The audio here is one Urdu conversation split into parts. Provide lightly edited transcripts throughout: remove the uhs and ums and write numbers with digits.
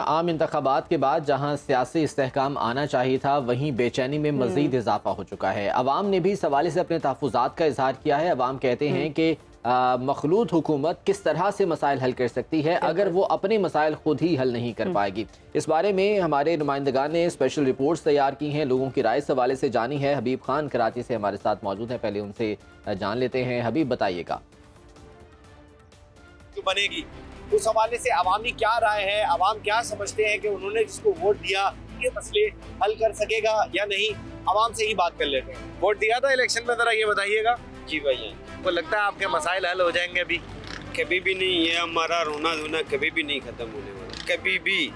عام انتخابات کے بعد جہاں سیاسی استحکام آنا چاہیے تھا وہیں بے چینی میں مزید اضافہ ہو چکا ہے۔ عوام نے بھی اس حوالے سے اپنے تحفظات کا اظہار کیا ہے۔ عوام کہتے ہیں کہ مخلوط حکومت کس طرح سے مسائل حل کر سکتی ہے اگر وہ اپنے مسائل خود ہی حل نہیں کر پائے گی۔ اس بارے میں ہمارے نمائندگان نے اسپیشل رپورٹس تیار کی ہیں، لوگوں کی رائے اس حوالے سے جانی ہے۔ حبیب خان کراچی سے ہمارے ساتھ موجود ہیں، پہلے ان سے جان لیتے ہیں۔ حبیب بتائیے گا بنے گی اس حوالے سے عوامی کیا رائے ہے، عوام کیا سمجھتے ہیں کہ انہوں نے جس کو ووٹ دیا یہ مسئلے حل کر سکے گا یا نہیں، عوام سے ہی بات کر لیتے ہیں۔ ووٹ دیا تھا الیکشن میں، ذرا یہ بتائیے گا۔ جی بھائی، کو لگتا ہے آپ کے مسائل حل ہو جائیں گے ابھی؟ کبھی بھی نہیں، یہ ہمارا رونا دھونا کبھی بھی نہیں ختم ہونے والا، کبھی بھی۔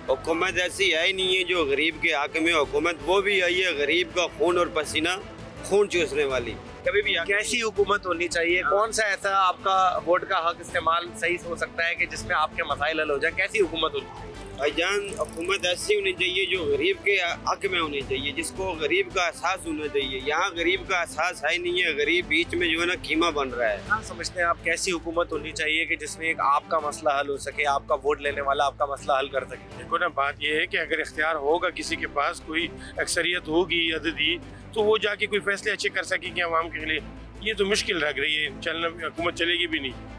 حکومت ایسی ہے ہی نہیں ہے جو غریب کے حق میں، حکومت وہ بھی آئی ہے غریب کا خون اور پسینہ خون چوسنے والی۔ کبھی بھی کیسی حکومت ہونی چاہیے؟ کون سا ایسا آپ کا ووٹ کا حق استعمال صحیح ہو سکتا ہے کہ جس میں آپ کے مسائل حل ہو جائیں؟ کیسی حکومت ہونی چاہیے؟ بھائی جان، حکومت ایسی ہونی چاہیے جو غریب کے حق میں ہونی چاہیے، جس کو غریب کا احساس ہونا چاہیے۔ یہاں غریب کا احساس ہے ہی نہیں ہے، غریب بیچ میں جو ہے نا قیمہ بن رہا ہے۔ کیا سمجھتے ہیں آپ کیسی حکومت ہونی چاہیے کہ جس میں ایک آپ کا مسئلہ حل ہو سکے، آپ کا ووٹ لینے والا آپ کا مسئلہ حل کر سکے؟ دیکھو نا، بات یہ ہے کہ اگر اختیار ہوگا کسی کے پاس، کوئی اکثریت ہوگی عددی، تو وہ جا کے کوئی فیصلے اچھے کر سکے گی عوام کے لیے۔ یہ تو مشکل لگ رہی ہے، چلنا حکومت چلے گی بھی نہیں۔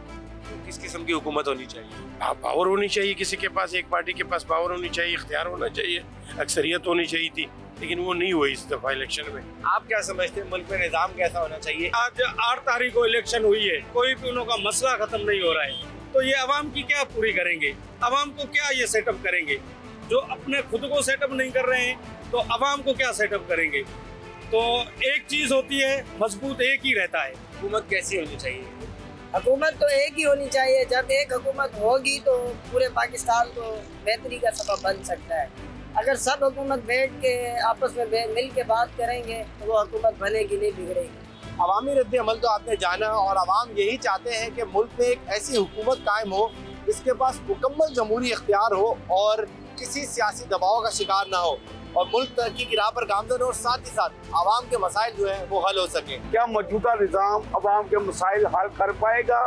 کس قسم کی حکومت ہونی چاہیے؟ پاور ہونی چاہیے، کسی کے پاس، ایک پارٹی کے پاس پاور ہونی چاہیے، اختیار ہونا چاہیے، اکثریت ہونی چاہیے تھی، لیکن وہ نہیں ہوئی اس دفعہ الیکشن میں۔ آپ کیا سمجھتے ہیں ملک میں نظام کیسا ہونا چاہیے؟ آج 8 تاریخ کو الیکشن ہوئی ہے، کوئی بھی انہوں کا مسئلہ ختم نہیں ہو رہا ہے، تو یہ عوام کی کیا پوری کریں گے؟ عوام کو کیا یہ سیٹ اپ کریں گے؟ جو اپنے خود کو سیٹ اپ نہیں کر رہے ہیں تو عوام کو کیا سیٹ اپ کریں گے؟ تو ایک چیز ہوتی ہے، مضبوط ایک ہی رہتا ہے۔ حکومت کیسی ہونی چاہیے؟ حکومت تو ایک ہی ہونی چاہیے۔ جب ایک حکومت ہوگی تو پورے پاکستان کو بہتری کا سبب بن سکتا ہے۔ اگر سب حکومت بیٹھ کے آپس میں مل کے بات کریں گے تو وہ حکومت بنے گی نہیں بگڑے گی۔ عوامی رد عمل تو آپ نے جانا، اور عوام یہی چاہتے ہیں کہ ملک میں ایک ایسی حکومت قائم ہو جس کے پاس مکمل جمہوری اختیار ہو اور کسی سیاسی دباؤ کا شکار نہ ہو، اور ملک ترقی کی راہ پر گامزن ہو، اور ساتھ ہی ساتھ عوام کے مسائل جو ہیں وہ حل ہو سکیں۔ کیا موجودہ نظام عوام کے مسائل حل کر پائے گا؟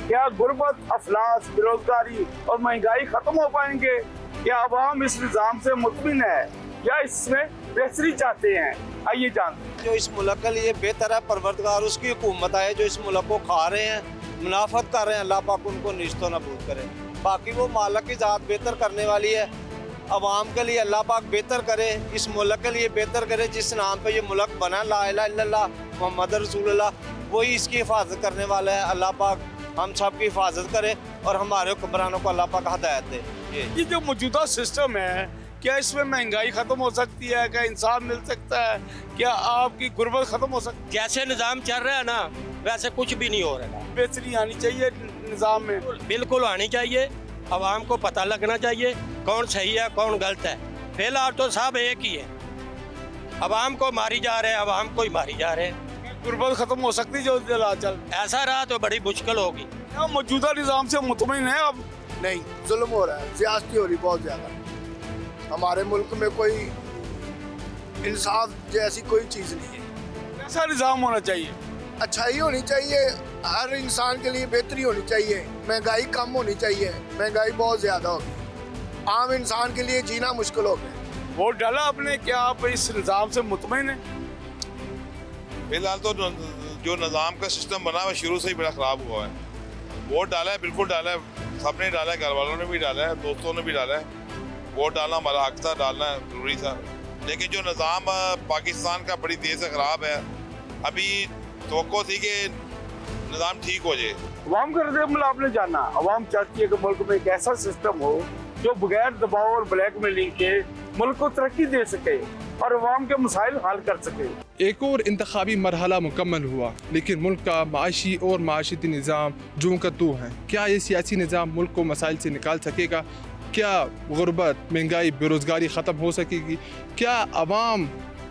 کیا غربت، افلاس، بے روزگاری اور مہنگائی ختم ہو پائیں گے؟ کیا عوام اس نظام سے مطمئن ہے یا اس میں بہتری چاہتے ہیں؟ آئیے جانتے ہیں۔ جو اس ملک کے لیے بہتر ہے، پروردگار اس کی حکومت ہے جو اس ملک کو کھا رہے ہیں، منافعت کر رہے ہیں، اللہ پاک ان کو نیست و نابود کرے۔ باقی وہ مالک کی ذات بہتر کرنے والی ہے، عوام کے لیے اللہ پاک بہتر کرے، اس ملک کے لیے بہتر کرے۔ جس نام پہ یہ ملک بنا، لا الہ الا اللہ محمد رسول اللہ، وہی اس کی حفاظت کرنے والا ہے۔ اللہ پاک ہم سب کی حفاظت کرے اور ہمارے حکمرانوں کو اللہ پاک ہدایت دے۔ یہ جو موجودہ سسٹم ہے، کیا اس میں مہنگائی ختم ہو سکتی ہے؟ کیا انصاف مل سکتا ہے؟ کیا آپ کی غربت ختم ہو سکتی ہے؟ جیسے نظام چل رہا ہے نا ویسے کچھ بھی نہیں ہو رہا۔ بہتری آنی چاہیے نظام میں، بالکل آنی چاہیے، عوام کو پتہ لگنا چاہیے کون صحیح ہے کون غلط ہے۔ فی الحال تو سب ایک ہی ہے، عوام کو ماری جا رہے ہیں، عوام کو ہی ماری جا رہے ہیں۔ غربت ختم ہو سکتی جو چل ایسا رہا تو بڑی مشکل ہوگی۔ کیا موجودہ نظام سے مطمئن ہے؟ اب نہیں، ظلم ہو رہا ہے، زیادتی ہو رہی بہت زیادہ۔ ہمارے ملک میں کوئی انصاف جیسی کوئی چیز نہیں ہے۔ کیسا نظام ہونا چاہیے؟ اچھائی ہونی چاہیے، ہر انسان کے لیے بہتری ہونی چاہیے، مہنگائی کم ہونی چاہیے۔ مہنگائی بہت زیادہ ہوگی، عام انسان کے لیے جینا مشکل ہو گیا۔ ووٹ ڈالا آپ نے، کیا آپ اس نظام سے مطمئن ہیں؟ فی الحال تو جو نظام کا سسٹم بنا ہے شروع سے ہی بڑا خراب ہوا ہے۔ ووٹ ڈالا ہے، بالکل ڈالا ہے، سب نے ڈالا ہے، گھر والوں نے بھی ڈالا ہے، دوستوں نے بھی ڈالا ہے۔ ووٹ ڈالنا ہمارا حق تھا، ڈالنا ضروری تھا، لیکن جو نظام پاکستان کا بڑی تیز سے خراب ہے، ابھی توقع تھی کہ نظام ٹھیک ہو جائے۔ عوام کا رد عمل آپ نے جانا، عوام چاہتی ہے کہ ملک میں ایک ایسا سسٹم ہو جو بغیر دباؤ اور بلیک میلنگ کے ملک کو ترقی دے سکے اور عوام کے مسائل حل کر سکے۔ ایک اور انتخابی مرحلہ مکمل ہوا، لیکن ملک کا معاشی اور معاشیتی نظام جو کا تو ہے۔ کیا یہ سیاسی نظام ملک کو مسائل سے نکال سکے گا؟ کیا غربت، مہنگائی، بے روزگاری ختم ہو سکے گی؟ کیا عوام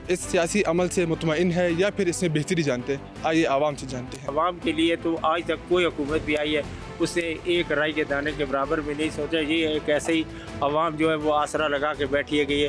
اس سیاسی عمل سے مطمئن ہے یا پھر اس میں بہتری جانتے ہیں؟ آئیے عوام سے جانتے ہیں۔ عوام کے لیے تو آج تک کوئی حکومت بھی آئی ہے اس سے ایک رائی کے دانے کے برابر بھی نہیں سوچا۔ یہ ایک ایسے ہی عوام جو ہے وہ آسرا لگا کے بیٹھی گئی ہے،